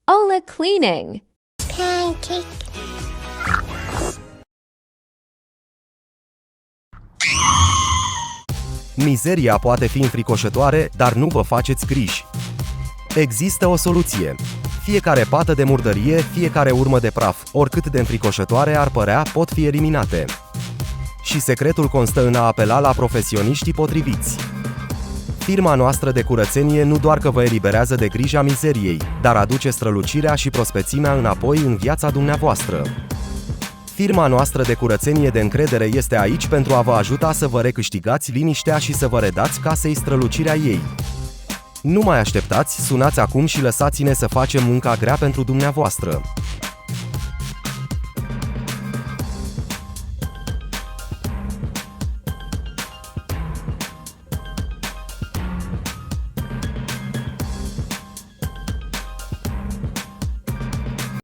Ola cleaning. Pancake. Mizeria poate fi înfricoșătoare, dar nu vă faceți griji. Există o soluție. Fiecare pată de murdărie, fiecare urmă de praf, oricât de înfricoșătoare ar părea, pot fi eliminate. Și secretul constă în a apela la profesioniștii potriviți. Firma noastră de curățenie nu doar că vă eliberează de grija mizeriei, dar aduce strălucirea și prospețimea înapoi în viața dumneavoastră. Firma noastră de curățenie de încredere este aici pentru a vă ajuta să vă recâștigați liniștea și să vă redați casei strălucirea ei. Nu mai așteptați, sunați acum și lăsați-ne să facem munca grea pentru dumneavoastră.